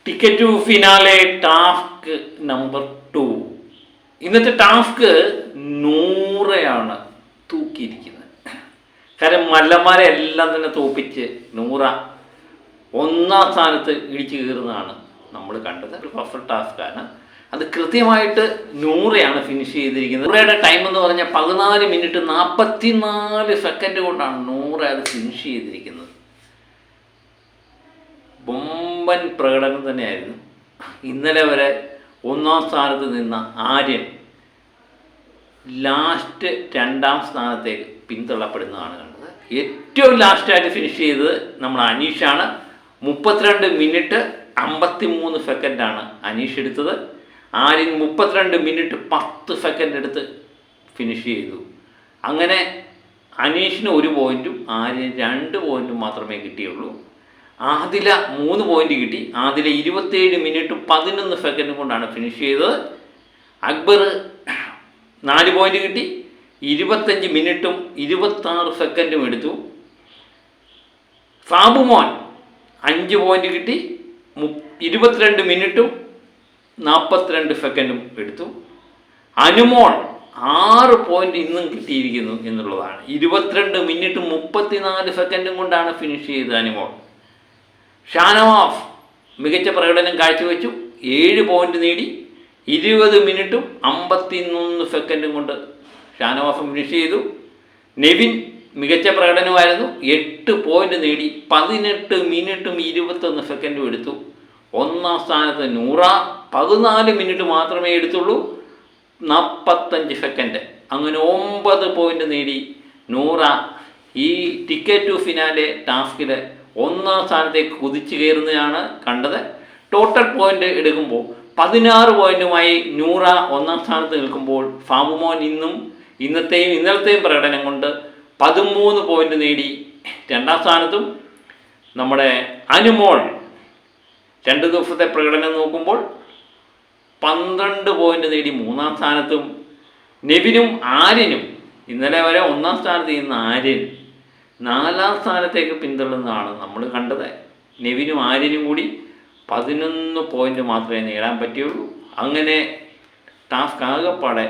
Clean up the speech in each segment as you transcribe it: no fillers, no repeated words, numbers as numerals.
Ticket to finale task number 2. ഇന്നത്തെ task നൂറയാണ് തൂക്കിയിരിക്കുന്നത്. കാരണം മല്ലന്മാരെ എല്ലാം തന്നെ തോപ്പിച്ച് നൂറ ഒന്നാം സ്ഥാനത്ത് ഇടിച്ചു കയറുന്നതാണ് നമ്മൾ കണ്ടത്. ഒരു പഫർ ടാസ്ക്കാണ്. അത് കൃത്യമായിട്ട് നൂറയാണ് ഫിനിഷ് ചെയ്തിരിക്കുന്നത്. നൂറയുടെ ടൈം എന്ന് പറഞ്ഞാൽ 14 മിനിറ്റ് 44 സെക്കൻഡ് കൊണ്ടാണ് നൂറ അത് ഫിനിഷ് ചെയ്തിരിക്കുന്നത്. ബൊമ്പൻ പ്രകടനം തന്നെയായിരുന്നു. ഇന്നലെ വരെ ഒന്നാം സ്ഥാനത്ത് നിന്ന ആര്യൻ ലാസ്റ്റ് 2ാം സ്ഥാനത്തേക്ക് പിന്തള്ളപ്പെടുന്നതാണ് കണ്ടത്. ഏറ്റവും ലാസ്റ്റായിട്ട് ഫിനിഷ് ചെയ്തത് നമ്മൾ അനീഷാണ്. 32 മിനിറ്റ് 53 സെക്കൻഡാണ് അനീഷ് എടുത്തത്. ആര്യൻ 32 മിനിറ്റ് 10 സെക്കൻഡ് എടുത്ത് ഫിനിഷ് ചെയ്തു. അങ്ങനെ അനീഷിന് 1 പോയിൻറ്റും ആര്യന് 2 പോയിൻറ്റും മാത്രമേ കിട്ടിയുള്ളൂ. ആദില 3 പോയിൻ്റ് കിട്ടി. ആദില 27 മിനിറ്റ് 11 സെക്കൻഡ് കൊണ്ടാണ് ഫിനിഷ് ചെയ്തത്. അക്ബർ 4 പോയിൻ്റ് കിട്ടി. 25 മിനിറ്റും 26 സെക്കൻഡും എടുത്തു. സാബുമോൻ 5 പോയിൻ്റ് കിട്ടി. 22 മിനിറ്റും 42 സെക്കൻഡും എടുത്തു. അനുമോൾ 6 പോയിൻ്റ് ഇന്നും കിട്ടിയിരിക്കുന്നു എന്നുള്ളതാണ്. 22 മിനിറ്റും 34 സെക്കൻഡും കൊണ്ടാണ് ഫിനിഷ് ചെയ്തത് അനുമോൾ. ഷാനവാസ് മികച്ച പ്രകടനം കാഴ്ചവെച്ചു. 7 പോയിൻ്റ് നേടി. 20 മിനിറ്റും 51 സെക്കൻഡും കൊണ്ട് ഷാനവാസ് ഫിനിഷ് ചെയ്തു. നെവിൻ മികച്ച പ്രകടനമായിരുന്നു. 8 പോയിൻ്റ് നേടി. 18 മിനിറ്റും 21 സെക്കൻഡും എടുത്തു. ഒന്നാം സ്ഥാനത്ത് നൂറ 14 മിനിറ്റ് മാത്രമേ എടുത്തുള്ളൂ. 45 സെക്കൻഡ്. അങ്ങനെ 9 പോയിൻ്റ് നേടി നൂറ ഈ ടിക്കറ്റ് ടു ഫിനാലെ ടാസ്കിൽ ഒന്നാം സ്ഥാനത്തേക്ക് കുതിച്ചു കയറുന്നതാണ് കണ്ടത്. ടോട്ടൽ പോയിൻ്റ് എടുക്കുമ്പോൾ 16 പോയിൻറ്റുമായി നൂറ ഒന്നാം സ്ഥാനത്ത് നിൽക്കുമ്പോൾ ഫാബുമോൻ ഇന്നലത്തെയും പ്രകടനം കൊണ്ട് 13 പോയിൻ്റ് നേടി 2ാം സ്ഥാനത്തും. നമ്മുടെ അനുമോൾ 2 ദിവസത്തെ പ്രകടനം നോക്കുമ്പോൾ 12 പോയിൻ്റ് നേടി 3ാം സ്ഥാനത്തും. നെവിനും ആര്യനും ഇന്നലെ വരെ 1ാം സ്ഥാനത്ത് നിന്ന ആര്യൻ 4ാം സ്ഥാനത്തേക്ക് പിന്തള്ളുന്നതാണ് നമ്മൾ കണ്ടത്. നെവിനും ആര്യനും കൂടി 11 പോയിൻ്റ് മാത്രമേ നേടാൻ പറ്റിയുള്ളൂ. അങ്ങനെ ടാസ്ക് ആകെപ്പാടെ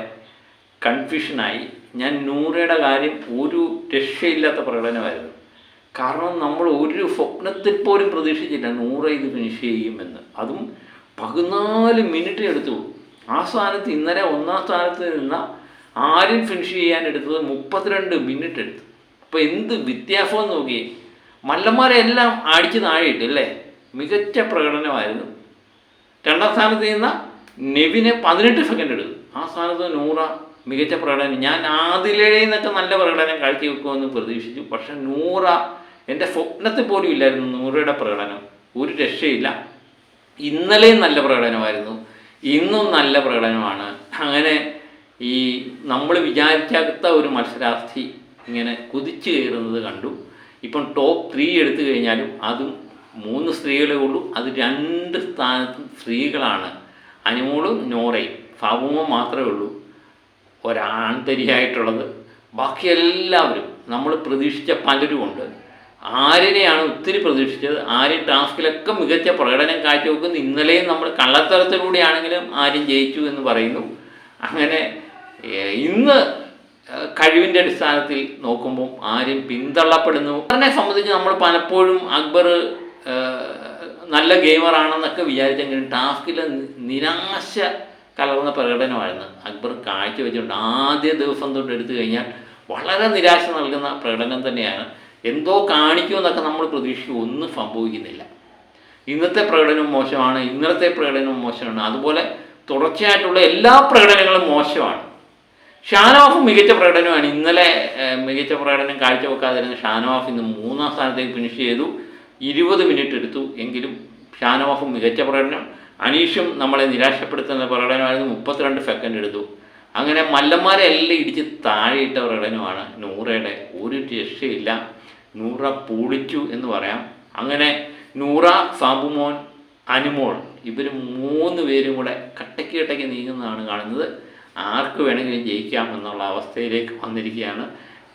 കൺഫ്യൂഷനായി. ഞാൻ നൂറയുടെ കാര്യം ഒരു രക്ഷയില്ലാത്ത പ്രകടനമായിരുന്നു. കാരണം നമ്മൾ ഒരു സ്വപ്നത്തിൽ പോലും പ്രതീക്ഷിച്ചില്ല നൂറ ഇത് ഫിനിഷ് ചെയ്യുമെന്ന്. അതും 14 മിനിറ്റ് എടുത്തു. ആ സ്ഥാനത്ത് ഇന്നലെ 1ാം സ്ഥാനത്ത് നിന്ന ആര്യൻ ഫിനിഷ് ചെയ്യാൻ എടുത്തത് 32 മിനിറ്റ് എടുത്തു. അപ്പോൾ എന്ത് വ്യത്യാസം നോക്കിയേ. മല്ലന്മാരെല്ലാം അടിച്ച് താഴെയിട്ടു അല്ലേ. മികച്ച പ്രകടനമായിരുന്നു. 2ാം സ്ഥാനത്ത് നിന്ന നെവിനെ 18 സെക്കൻഡ് എടുത്തു. ആ സ്ഥാനത്ത് നൂറ മികച്ച പ്രകടനം. ഞാൻ ആദിലയിൽ നിന്നൊക്കെ നല്ല പ്രകടനം കാഴ്ചവെക്കുമെന്ന് പ്രതീക്ഷിച്ചു. പക്ഷെ നൂറ എൻ്റെ സ്വപ്നത്തിൽ പോലും ഇല്ലായിരുന്നു നൂറയുടെ പ്രകടനം. ഒരു രക്ഷയില്ല. ഇന്നലെയും നല്ല പ്രകടനമായിരുന്നു. ഇന്നും നല്ല പ്രകടനമാണ്. അങ്ങനെ ഈ നമ്മൾ വിചാരിക്കാത്ത ഒരു മത്സരാർത്ഥി ഇങ്ങനെ കുതിച്ചു കയറുന്നത് കണ്ടു. ഇപ്പം ടോപ്പ് 3 എടുത്തു കഴിഞ്ഞാലും അതും 3 സ്ത്രീകളെ ഉള്ളൂ. അത് 2 സ്ഥാനത്തും സ്ത്രീകളാണ്. അനുമോളും നോറയും. ഫാബുമോ മാത്രമേ ഉള്ളൂ ഒരാൺതരിയായിട്ടുള്ളത്. ബാക്കി എല്ലാവരും നമ്മൾ പ്രതീക്ഷിച്ച പലരുമുണ്ട്. ആര്യനെയാണ് ഒത്തിരി പ്രതീക്ഷിച്ചത്. ആര്യൻ ടാസ്കിലൊക്കെ മികച്ച പ്രകടനം കാഴ്ചവെക്കുന്നു. ഇന്നലെയും നമ്മൾ കള്ളത്തരത്തിലൂടെയാണെങ്കിലും ആര്യൻ ജയിച്ചു എന്ന് പറയുന്നു. അങ്ങനെ ഇന്ന് കഴിവിൻ്റെ അടിസ്ഥാനത്തിൽ നോക്കുമ്പോൾ ആര്യൻ പിന്തള്ളപ്പെടുന്നു. അതിനെ സംബന്ധിച്ച് നമ്മൾ പലപ്പോഴും അക്ബർ നല്ല ഗെയിമറാണെന്നൊക്കെ വിചാരിച്ചെങ്കിലും ടാസ്കിൽ നിരാശ കലർന്ന പ്രകടനമായിരുന്നു അക്ബർ കാഴ്ചവെച്ചുകൊണ്ട്. ആദ്യ ദിവസം തൊട്ട് എടുത്തു കഴിഞ്ഞാൽ വളരെ നിരാശ നൽകുന്ന പ്രകടനം തന്നെയാണ്. എന്തോ കാണിക്കുമെന്നൊക്കെ നമ്മൾ പ്രതീക്ഷിക്കും. ഒന്നും സംഭവിക്കുന്നില്ല. ഇന്നത്തെ പ്രകടനവും മോശമാണ്. ഇന്നലത്തെ പ്രകടനവും മോശമാണ്. അതുപോലെ തുടർച്ചയായിട്ടുള്ള എല്ലാ പ്രകടനങ്ങളും മോശമാണ്. ഷാനവാഫ് മികച്ച പ്രകടനമാണ്. ഇന്നലെ മികച്ച പ്രകടനം കാഴ്ചവെക്കാതിരുന്ന ഷാനവാഫ് ഇന്ന് 3ാം സ്ഥാനത്തേക്ക് ഫിനിഷ് ചെയ്തു. 20 മിനിറ്റ് എടുത്തു. എങ്കിലും ഷാനവാഫ് മികച്ച പ്രകടനം. അനീഷും നമ്മളെ നിരാശപ്പെടുത്തുന്ന പ്രകടനമായിരുന്നു. 32 സെക്കൻഡ് എടുത്തു. അങ്ങനെ മല്ലന്മാരെ എല്ലാം ഇടിച്ച് താഴെയിട്ട പ്രകടനമാണ് നൂറയുടെ. ഒരു രക്ഷയില്ല. നൂറ പൂളിച്ചു എന്ന് പറയാം. അങ്ങനെ നൂറ, സാബുമോൻ, അനുമോൾ ഇവർ 3 പേരും കൂടെ കട്ടയ്ക്ക് നീങ്ങുന്നതാണ് കാണുന്നത്. ആർക്ക് വേണമെങ്കിലും ജയിക്കാം എന്നുള്ള അവസ്ഥയിലേക്ക് വന്നിരിക്കുകയാണ്.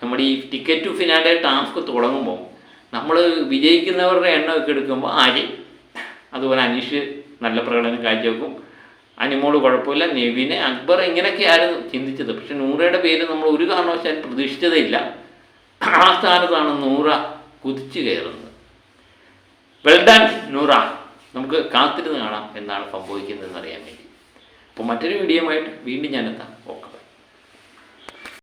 നമ്മുടെ ഈ ടിക്കറ്റ് ടു ഫിനാലെ ടാസ്ക് തുടങ്ങുമ്പോൾ നമ്മൾ വിജയിക്കുന്നവരുടെ എണ്ണമൊക്കെ എടുക്കുമ്പോൾ ആര്യൻ, അതുപോലെ അനീഷ്, നല്ല പ്രകടനം കാഴ്ചവെക്കും. അനിമോള് കുഴപ്പമില്ല, നെവിന്, അക്ബർ ഇങ്ങനെയൊക്കെയായിരുന്നു ചിന്തിച്ചത്. പക്ഷെ നൂറയുടെ പേര് നമ്മൾ ഒരു കാരണവശാലും പ്രതീക്ഷിച്ചതേ ഇല്ല. ആ സ്ഥാനത്താണ് നൂറ കുതിച്ചു കയറുന്നത്. വെൽഡൺ നൂറ. നമുക്ക് കാത്തിരുന്ന് കാണാം എന്താണ് സംഭവിക്കുന്നതെന്ന് അറിയാൻ വേണ്ടി. അപ്പോൾ മറ്റൊരു വീഡിയോയുമായിട്ട് വീണ്ടും ഞാനെത്താം. ഓക്കെ.